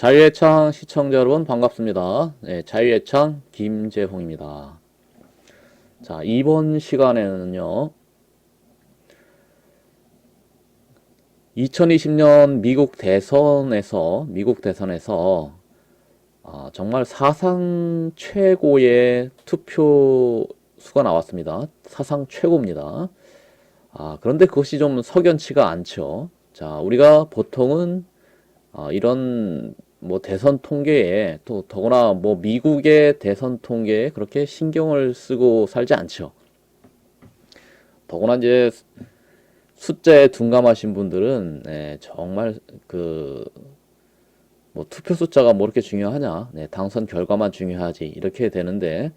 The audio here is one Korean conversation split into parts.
자유의 창 시청자 여러분 반갑습니다. 네, 자유의 창 김재홍입니다. 자, 이번 시간에는요, 2020년 미국 대선에서 정말 사상 최고의 투표 수가 나왔습니다. 사상 최고입니다. 그런데 그것이 좀 석연치가 않죠. 자, 우리가 보통은 이런 뭐 대선 통계에 또 더구나 뭐 미국의 대선 통계에 그렇게 신경을 쓰고 살지 않죠. 더구나 이제 숫자에 둔감하신 분들은 정말 그 뭐 투표 숫자가 뭐 이렇게 중요하냐, 당선 결과만 중요하지 이렇게 되는데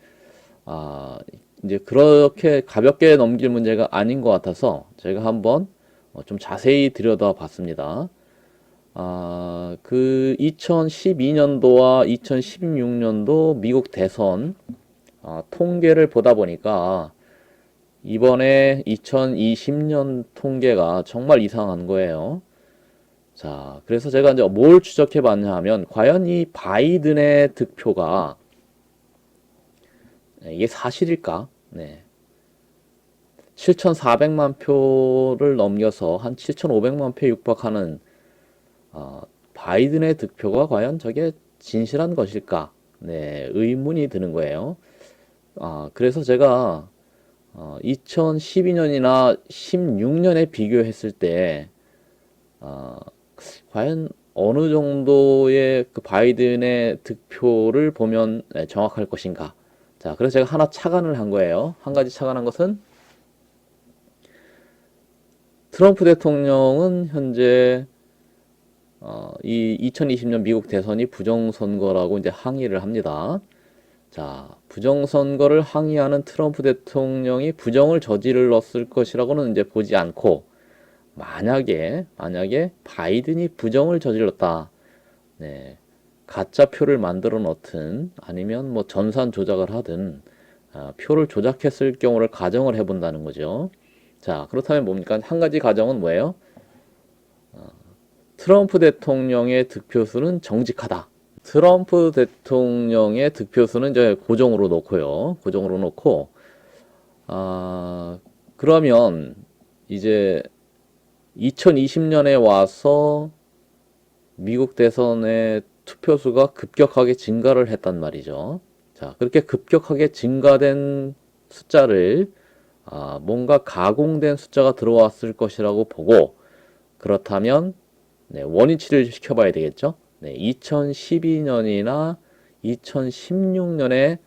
아 이제 그렇게 가볍게 넘길 문제가 아닌 것 같아서 제가 한번 좀 자세히 들여다봤습니다. 그 2012년도와 2016년도 미국 대선 통계를 보다 보니까 이번에 2020년 통계가 정말 이상한 거예요. 자, 그래서 제가 이제 뭘 추적해 봤냐 하면 과연 이 바이든의 득표가 이게 사실일까? 네. 7,400만 표를 넘겨서 한 7,500만 표에 육박하는 바이든의 득표가 과연 저게 진실한 것일까? 네, 의문이 드는 거예요. 그래서 제가 2012년이나 16년에 비교했을 때 과연 어느 정도의 그 바이든의 득표를 보면 정확할 것인가? 자, 그래서 제가 하나 착안을 한 거예요. 한 가지 착안한 것은 트럼프 대통령은 현재 이 2020년 미국 대선이 부정선거라고 이제 항의를 합니다. 자, 부정선거를 항의하는 트럼프 대통령이 부정을 저질렀을 것이라고는 이제 보지 않고 만약에 바이든이 부정을 저질렀다. 네. 가짜 표를 만들어 놓든 아니면 뭐 전산 조작을 하든 표를 조작했을 경우를 가정을 해 본다는 거죠. 자, 그렇다면 뭡니까? 한 가지 가정은 뭐예요? 트럼프 대통령의 득표수는 정직하다. 트럼프 대통령의 득표수는 이제 고정으로 놓고요. 고정으로 놓고, 그러면 이제 2020년에 와서 미국 대선의 투표수가 급격하게 증가를 했단 말이죠. 자, 그렇게 급격하게 증가된 숫자를 뭔가 가공된 숫자가 들어왔을 것이라고 보고 그렇다면 원위치를 시켜봐야 되겠죠. 2012년이나 2016년에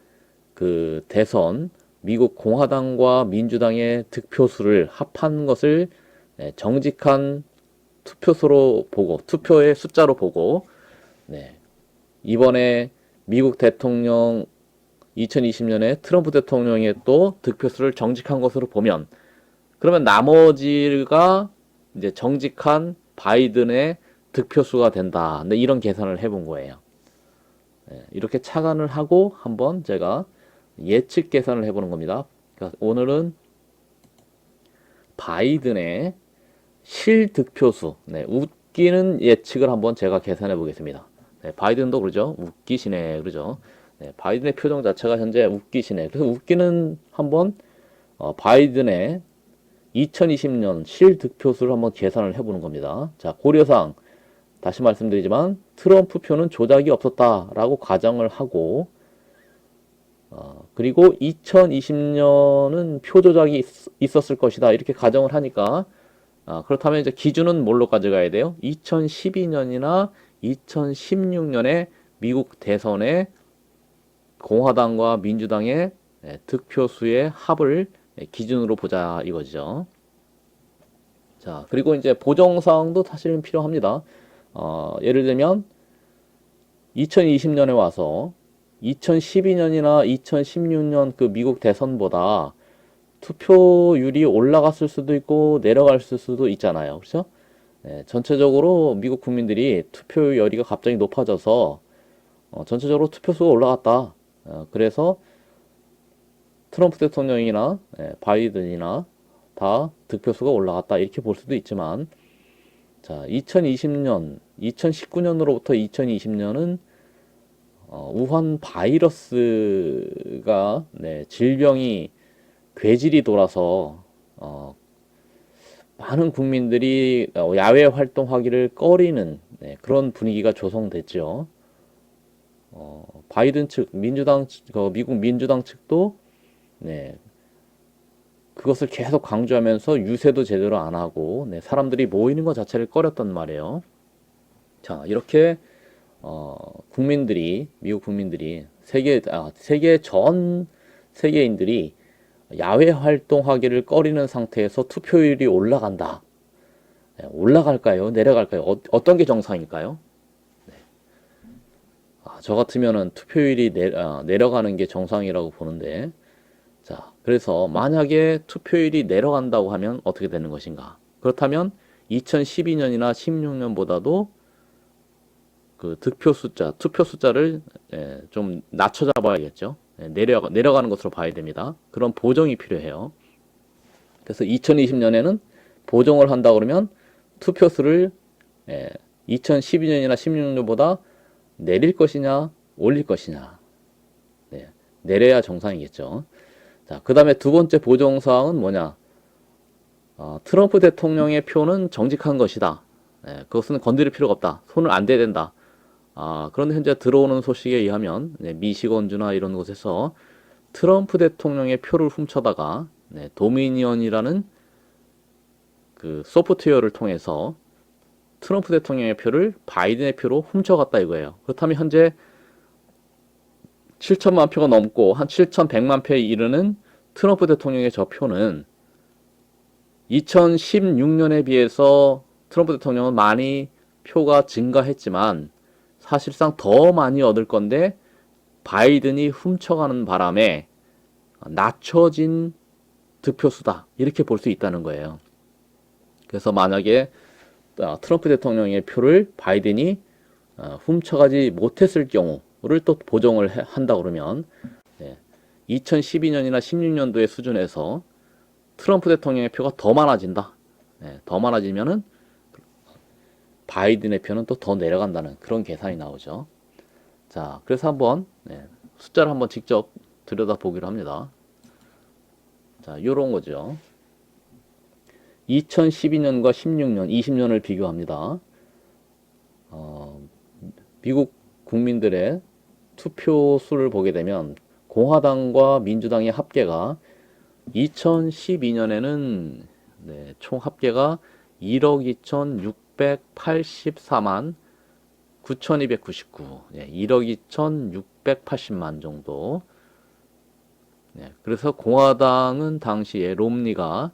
그 대선 미국 공화당과 민주당의 득표수를 합한 것을 정직한 투표수로 보고 투표의 숫자로 보고 이번에 미국 대통령 2020년에 트럼프 대통령의 또 득표수를 정직한 것으로 보면 그러면 나머지가 이제 정직한 바이든의 득표수가 된다. 근데 이런 계산을 해본 거예요. 이렇게 착안을 하고 한번 제가 예측 계산을 해보는 겁니다. 그러니까 오늘은 바이든의 실득표수, 웃기는 예측을 한번 제가 계산해 보겠습니다. 바이든도 그러죠. 웃기시네, 그러죠. 바이든의 표정 자체가 현재 웃기시네. 그래서 웃기는 한번 바이든의 2020년 실득표수를 한번 계산을 해보는 겁니다. 자, 고려상 다시 말씀드리지만 트럼프 표는 조작이 없었다라고 가정을 하고 그리고 2020년은 표 조작이 있었을 것이다 이렇게 가정을 하니까 그렇다면 이제 기준은 뭘로 가져가야 돼요? 2012년이나 2016년에 미국 대선의 공화당과 민주당의 득표수의 합을 기준으로 보자 이거죠. 자, 그리고 이제 보정사항도 사실은 필요합니다. 예를 들면 2020년에 와서 2012년이나 2016년 그 미국 대선보다 투표율이 올라갔을 수도 있고 내려갔을 수도 있잖아요. 그렇죠? 전체적으로 미국 국민들이 투표 열의가 갑자기 높아져서 전체적으로 투표수가 올라갔다. 그래서 트럼프 대통령이나 바이든이나 다 득표수가 올라갔다 이렇게 볼 수도 있지만 자, 2019년으로부터 2020년은 우한 바이러스가 질병이 괴질이 돌아서 많은 국민들이 야외 활동하기를 꺼리는 그런 분위기가 조성됐죠. 바이든 측, 미국 민주당 측도 그것을 계속 강조하면서 유세도 제대로 안 하고 사람들이 모이는 것 자체를 꺼렸단 말이에요. 자, 이렇게 미국 국민들이 세계 전 세계인들이 야외 활동하기를 꺼리는 상태에서 투표율이 올라간다. 올라갈까요? 내려갈까요? 어떤 게 정상일까요? 저 같으면은 투표율이 내려가는 게 정상이라고 보는데, 자, 그래서 만약에 투표율이 내려간다고 하면 어떻게 되는 것인가? 그렇다면 2012년이나 16년보다도 그 투표 숫자를 좀 낮춰 잡아야겠죠. 내려가는 것으로 봐야 됩니다. 그런 보정이 필요해요. 그래서 2020년에는 보정을 한다 그러면 투표수를 2012년이나 16년보다 내릴 것이냐, 올릴 것이냐. 내려야 정상이겠죠. 자, 그 다음에 두 번째 보정사항은 뭐냐? 트럼프 대통령의 표는 정직한 것이다. 그것은 건드릴 필요가 없다. 손을 안 대야 된다. 그런데 현재 들어오는 소식에 의하면 미시건주나 이런 곳에서 트럼프 대통령의 표를 훔쳐다가 도미니언이라는 그 소프트웨어를 통해서 트럼프 대통령의 표를 바이든의 표로 훔쳐갔다 이거예요. 그렇다면 현재 7천만 표가 넘고 한 7,100만 표에 이르는 트럼프 대통령의 저 표는 2016년에 비해서 트럼프 대통령은 많이 표가 증가했지만 사실상 더 많이 얻을 건데 바이든이 훔쳐가는 바람에 낮춰진 득표수다. 이렇게 볼 수 있다는 거예요. 그래서 만약에 트럼프 대통령의 표를 바이든이 훔쳐가지 못했을 경우를 또 보정을 한다 그러면 2012년이나 16년도의 수준에서 트럼프 대통령의 표가 더 많아진다. 더 많아지면은 바이든의 표는 또 더 내려간다는 그런 계산이 나오죠. 자, 그래서 한번 숫자를 한번 직접 들여다보기로 합니다. 자, 요런 거죠. 2012년과 16년, 20년을 비교합니다. 미국 국민들의 투표 수를 보게 되면 공화당과 민주당의 합계가 2012년에는 총 합계가 1억 2,684만 9,299, 1억 2,680만 정도. 그래서 공화당은 당시에 롬니가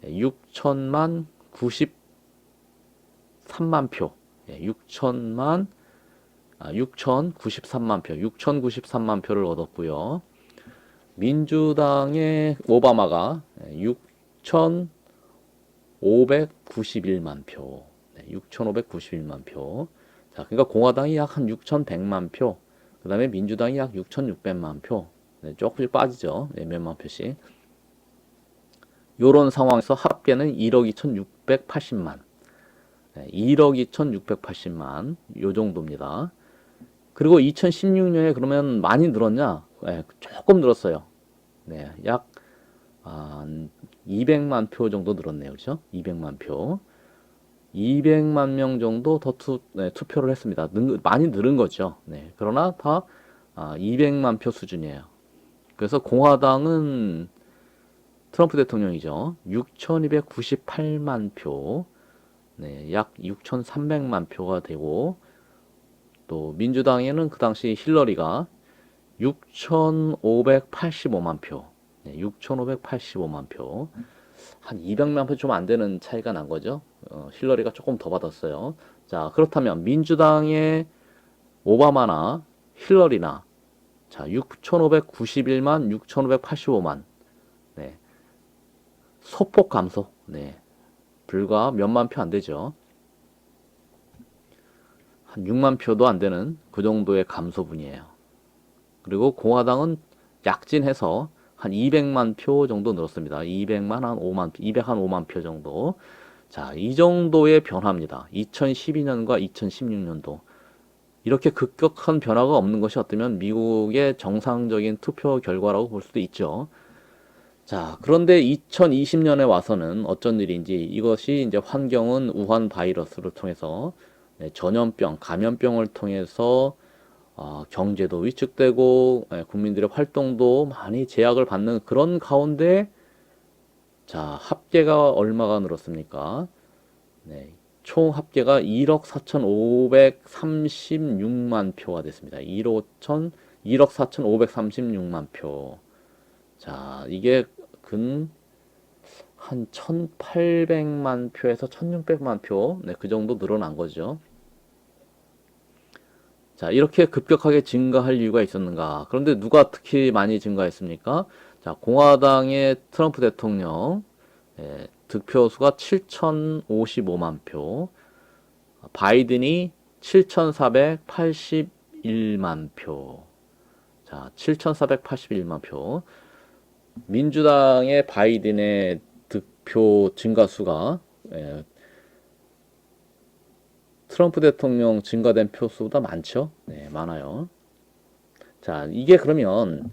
6천만 93만 표, 6,093만 표, 6,093만 표를 얻었고요. 민주당의 오바마가 6,591만 표, 6,591만 표. 자, 그러니까 공화당이 약 한 6,100만 표, 그 다음에 민주당이 약 6,600만 표, 조금씩 빠지죠. 몇만 표씩. 요런 상황에서 합계는 1억 2,680만, 1억 2,680만, 요 정도입니다. 그리고 2016년에 그러면 많이 늘었냐? 조금 늘었어요. 약 200만 표 정도 늘었네요. 그렇죠? 200만 표. 200만 명 정도 더 투표를 했습니다. 많이 늘은 거죠. 그러나 다 200만 표 수준이에요. 그래서 공화당은 트럼프 대통령이죠. 6,298만 표, 약 6,300만 표가 되고, 또 민주당에는 그 당시 힐러리가 6,585만 표, 6,585만 표, 한 200만 표 좀 안 되는 차이가 난 거죠. 힐러리가 조금 더 받았어요. 자, 그렇다면 민주당의 오바마나 힐러리나, 자, 6,591만, 6,585만, 소폭 감소, 불과 몇만 표 안 되죠. 한 6만 표도 안 되는 그 정도의 감소분이에요. 그리고 공화당은 약진해서 한 200만 표 정도 늘었습니다. 200만 한 5만 표, 200 한 5만 표 정도. 자, 이 정도의 변화입니다. 2012년과 2016년도. 이렇게 급격한 변화가 없는 것이 어쩌면 미국의 정상적인 투표 결과라고 볼 수도 있죠. 자, 그런데 2020년에 와서는 어쩐 일인지 이것이 이제 환경은 우한 바이러스를 통해서 전염병, 감염병을 통해서 경제도 위축되고 국민들의 활동도 많이 제약을 받는 그런 가운데 자, 합계가 얼마가 늘었습니까? 네, 총 합계가 1억 4,536만 표가 됐습니다. 1억 4,536만 표. 자, 이게 근 한 1,800만 표에서 1,600만 표, 네, 그 정도 늘어난 거죠. 자, 이렇게 급격하게 증가할 이유가 있었는가? 그런데 누가 특히 많이 증가했습니까? 자, 공화당의 트럼프 대통령, 득표수가 7,055만 표, 바이든이 7,481만 표. 자, 7,481만 표. 민주당의 바이든의 득표 증가수가 트럼프 대통령 증가된 표수보다 많죠? 네, 많아요. 자, 이게 그러면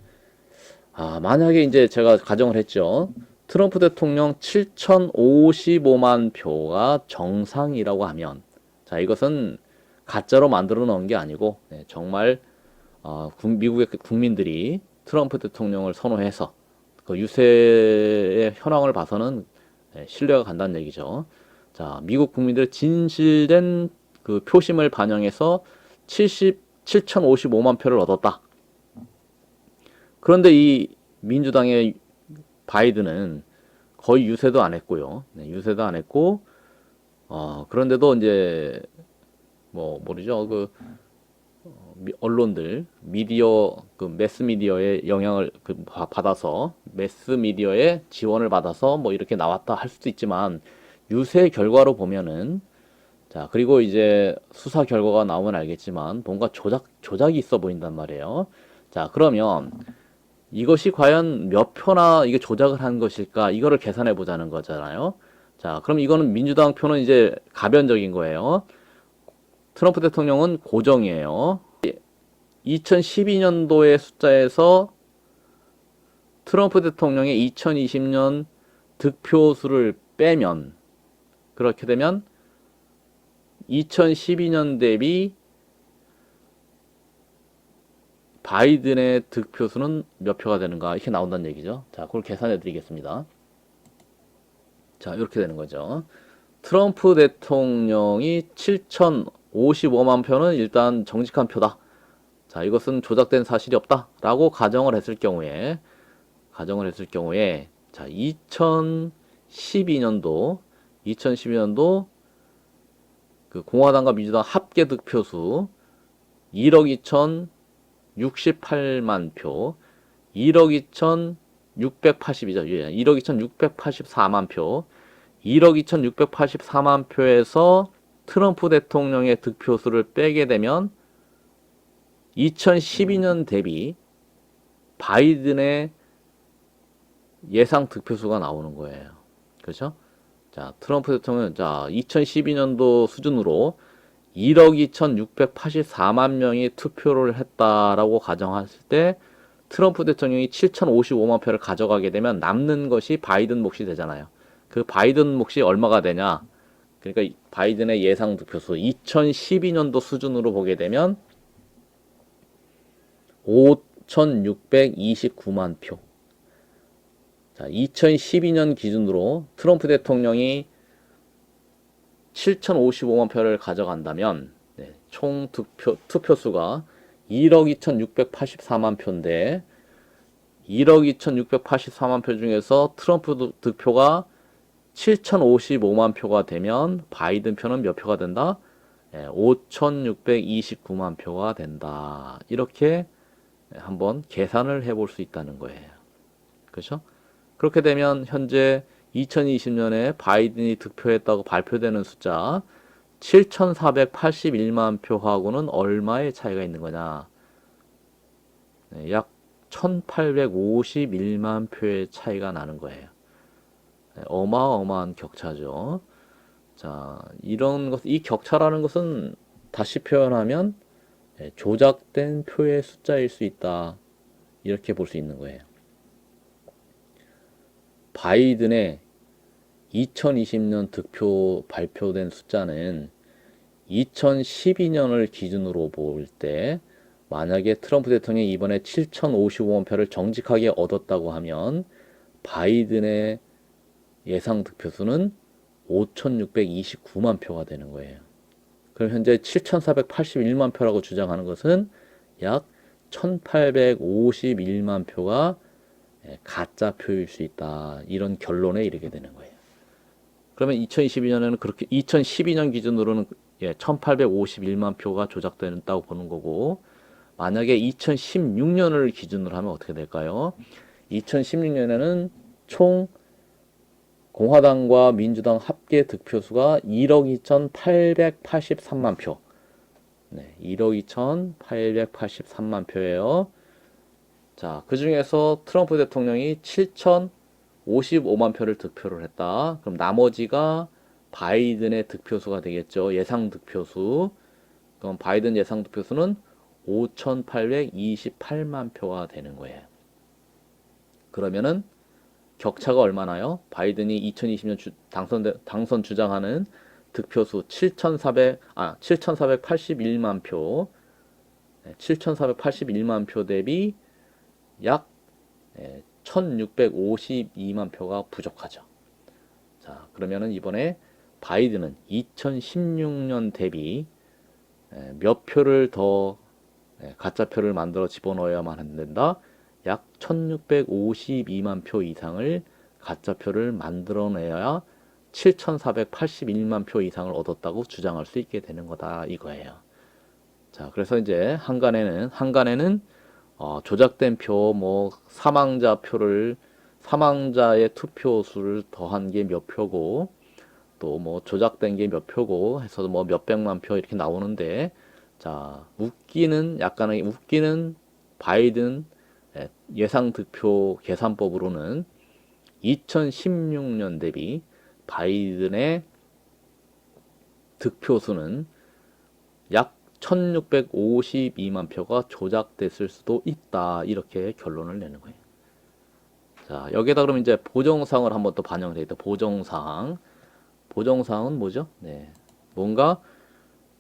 만약에 이제 제가 가정을 했죠. 트럼프 대통령 7,055만 표가 정상이라고 하면 자, 이것은 가짜로 만들어 놓은 게 아니고 정말 미국의 국민들이 트럼프 대통령을 선호해서 그 유세의 현황을 봐서는 신뢰가 간다는 얘기죠. 자, 미국 국민들의 진실된 그 표심을 반영해서 7,055만 표를 얻었다. 그런데 이 민주당의 바이든은 거의 유세도 안 했고요. 네, 유세도 안 했고, 그런데도 이제 모르죠. 언론들, 미디어, 매스 미디어의 영향을 받아서, 매스 미디어의 지원을 받아서 이렇게 나왔다 할 수도 있지만, 유세 결과로 보면은, 자, 그리고 이제 수사 결과가 나오면 알겠지만, 뭔가 조작이 있어 보인단 말이에요. 자, 그러면 이것이 과연 몇 표나 이게 조작을 한 것일까? 이거를 계산해 보자는 거잖아요. 자, 그럼 이거는 민주당 표는 이제 가변적인 거예요. 트럼프 대통령은 고정이에요. 2012년도의 숫자에서 트럼프 대통령의 2020년 득표수를 빼면 그렇게 되면 2012년 대비 바이든의 득표수는 몇 표가 되는가 이렇게 나온다는 얘기죠. 자, 그걸 계산해 드리겠습니다. 자, 이렇게 되는 거죠. 트럼프 대통령이 7,055만 표는 일단 정직한 표다. 자, 이것은 조작된 사실이 없다라고 가정을 했을 경우에 자, 2012년도 그 공화당과 민주당 합계 득표수 1억 2,068만 표, 1억 2,680이죠. 1억 2,684만 표, 1억 2,684만 표에서 트럼프 대통령의 득표수를 빼게 되면 2012년 대비 바이든의 예상 득표수가 나오는 거예요. 그렇죠? 자, 트럼프 대통령, 자, 2012년도 수준으로 1억 2,684만 명이 투표를 했다라고 가정했을 때 트럼프 대통령이 7,055만 표를 가져가게 되면 남는 것이 바이든 몫이 되잖아요. 그 바이든 몫이 얼마가 되냐? 그러니까 바이든의 예상 득표수 2012년도 수준으로 보게 되면 5,629만 표. 자, 2012년 기준으로 트럼프 대통령이 7,055만 표를 가져간다면 총 투표수가 1억 2,684만 표인데 1억 2,684만 표 중에서 트럼프 득표가 7,055만 표가 되면 바이든 표는 몇 표가 된다? 5,629만 표가 된다. 이렇게 한번 계산을 해볼 수 있다는 거예요. 그렇죠? 그렇게 되면 현재 2020년에 바이든이 득표했다고 발표되는 숫자 7,481만 표하고는 얼마의 차이가 있는 거냐? 약 1,851만 표의 차이가 나는 거예요. 어마어마한 격차죠. 자, 이 격차라는 것은 다시 표현하면 조작된 표의 숫자일 수 있다. 이렇게 볼 수 있는 거예요. 바이든의 2020년 득표 발표된 숫자는 2012년을 기준으로 볼 때 만약에 트럼프 대통령이 이번에 7,055만 표를 정직하게 얻었다고 하면 바이든의 예상 득표수는 5,629만 표가 되는 거예요. 그럼 현재 7,481만 표라고 주장하는 것은 약 1,851만 표가 가짜 표일 수 있다. 이런 결론에 이르게 되는 거예요. 그러면 2022년에는 그렇게 2012년 기준으로는 1,851만 표가 조작된다고 보는 거고, 만약에 2016년을 기준으로 하면 어떻게 될까요? 2016년에는 총 공화당과 민주당 합계 득표수가 1억 2,883만 표. 네, 1억 2,883만 표예요. 자, 그 중에서 트럼프 대통령이 7,055만 표를 득표를 했다. 그럼 나머지가 바이든의 득표수가 되겠죠. 예상 득표수. 그럼 바이든 예상 득표수는 5,828만 표가 되는 거예요. 그러면은 격차가 얼마나요? 바이든이 2020년 당선 주장하는 득표수 7,481만 표, 7,481만 표 대비 약 1,652만 표가 부족하죠. 자, 그러면은 이번에 바이든은 2016년 대비 몇 표를 더 가짜표를 만들어 집어넣어야만 된다. 약 1652만 표 이상을 가짜표를 만들어내야 7481만 표 이상을 얻었다고 주장할 수 있게 되는 거다 이거예요. 자, 그래서 이제 한간에는 조작된 표, 뭐 사망자의 투표수를 더한 게 몇 표고, 또 뭐 조작된 게 몇 표고 해서 뭐 몇백만 표 이렇게 나오는데, 자, 약간의 웃기는 바이든 예상 득표 계산법으로는 2016년 대비 바이든의 득표수는 약 1652만 표가 조작됐을 수도 있다. 이렇게 결론을 내는 거예요. 자, 여기에다 그럼 이제 보정사항을 한번 또 반영을 해야 돼. 보정사항은 뭐죠? 네. 뭔가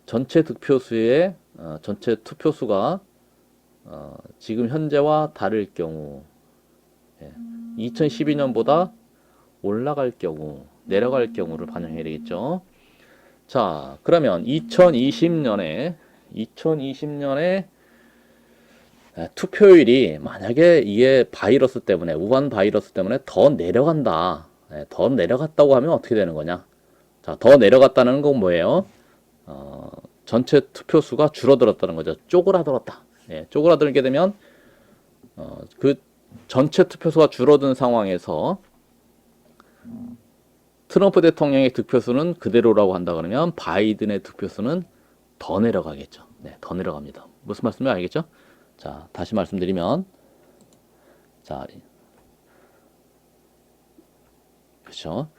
전체 득표수의 전체 투표수가 지금 현재와 다를 경우, 2012년보다 올라갈 경우, 내려갈 경우를 반영해야 되겠죠. 자, 그러면 2020년에 투표율이 만약에 이게 바이러스 때문에, 우한 바이러스 때문에 더 내려간다. 더 내려갔다고 하면 어떻게 되는 거냐? 자, 더 내려갔다는 건 뭐예요? 전체 투표수가 줄어들었다는 거죠. 쪼그라들었다. 쪼그라들게 되면 그 전체 투표수가 줄어든 상황에서 트럼프 대통령의 득표수는 그대로라고 한다 그러면 바이든의 득표수는 더 내려가겠죠. 네, 더 내려갑니다. 무슨 말씀인지 알겠죠? 자, 다시 말씀드리면, 자, 그렇죠.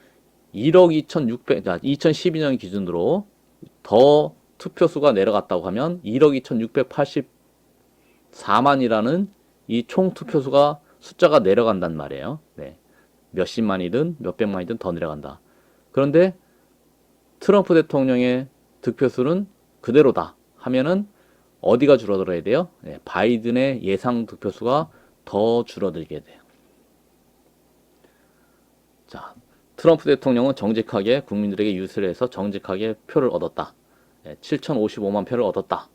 1억 2,600, 자, 2012년 기준으로 더 투표수가 내려갔다고 하면 1억 2,684만이라는 이 총 투표수가 숫자가 내려간단 말이에요. 네. 몇십만이든 몇백만이든 더 내려간다. 그런데 트럼프 대통령의 득표수는 그대로다 하면은 어디가 줄어들어야 돼요? 네, 바이든의 예상 득표수가 더 줄어들게 돼요. 자, 트럼프 대통령은 정직하게 국민들에게 유세를 해서 정직하게 표를 얻었다. 7,055만 표를 얻었다.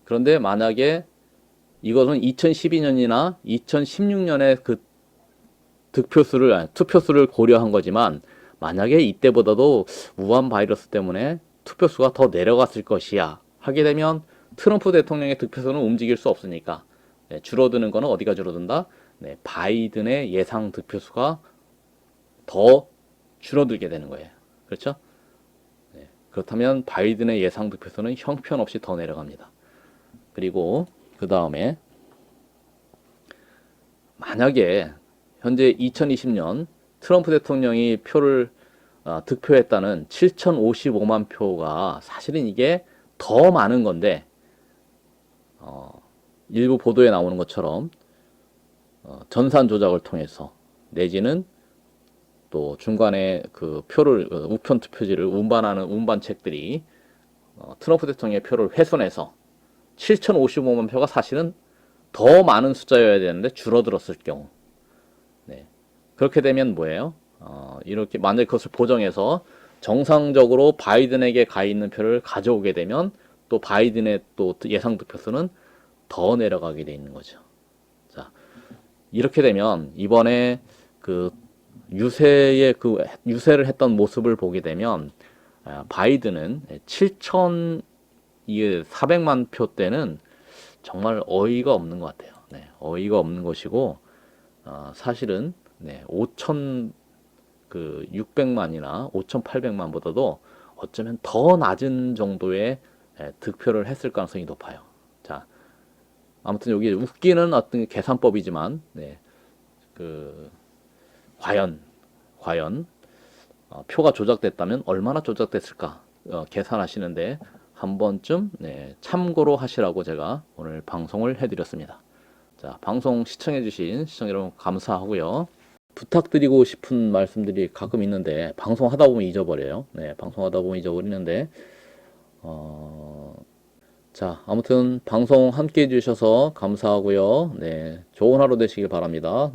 그런데 만약에 이것은 2012년이나 2016년의 그 투표수를 고려한 거지만, 만약에 이때보다도 우한 바이러스 때문에 투표수가 더 내려갔을 것이야 하게 되면 트럼프 대통령의 득표수는 움직일 수 없으니까 줄어드는 거는 어디가 줄어든다? 네, 바이든의 예상 득표수가 더 줄어들게 되는 거예요. 그렇죠? 네, 그렇다면 바이든의 예상 득표수는 형편없이 더 내려갑니다. 그리고 그 다음에 만약에 현재 2020년 트럼프 대통령이 표를 득표했다는 7,055만 표가 사실은 이게 더 많은 건데, 일부 보도에 나오는 것처럼 전산 조작을 통해서 내지는 또 중간에 그 표를 우편 투표지를 운반하는 운반책들이 트럼프 대통령의 표를 훼손해서 7,055만 표가 사실은 더 많은 숫자여야 되는데 줄어들었을 경우, 네. 그렇게 되면 뭐예요? 이렇게 만약 그것을 보정해서 정상적으로 바이든에게 가 있는 표를 가져오게 되면 또 바이든의 또 예상 득표수는 더 내려가게 돼 있는 거죠. 자, 이렇게 되면 이번에 그 유세를 했던 모습을 보게 되면 바이든은 7,400만 표 때는 정말 어이가 없는 것 같아요. 네, 어이가 없는 것이고 사실은 5,600만이나 5,800만보다도 어쩌면 더 낮은 정도의 득표를 했을 가능성이 높아요. 자, 아무튼 여기 웃기는 어떤 계산법이지만, 과연 표가 조작됐다면 얼마나 조작됐을까 계산하시는데 한 번쯤 참고로 하시라고 제가 오늘 방송을 해드렸습니다. 자, 방송 시청해주신 시청자 여러분 감사하고요. 부탁드리고 싶은 말씀들이 가끔 있는데 방송하다 보면 잊어버려요. 방송하다 보면 잊어버리는데 자, 아무튼 방송 함께 해주셔서 감사하고요. 좋은 하루 되시길 바랍니다.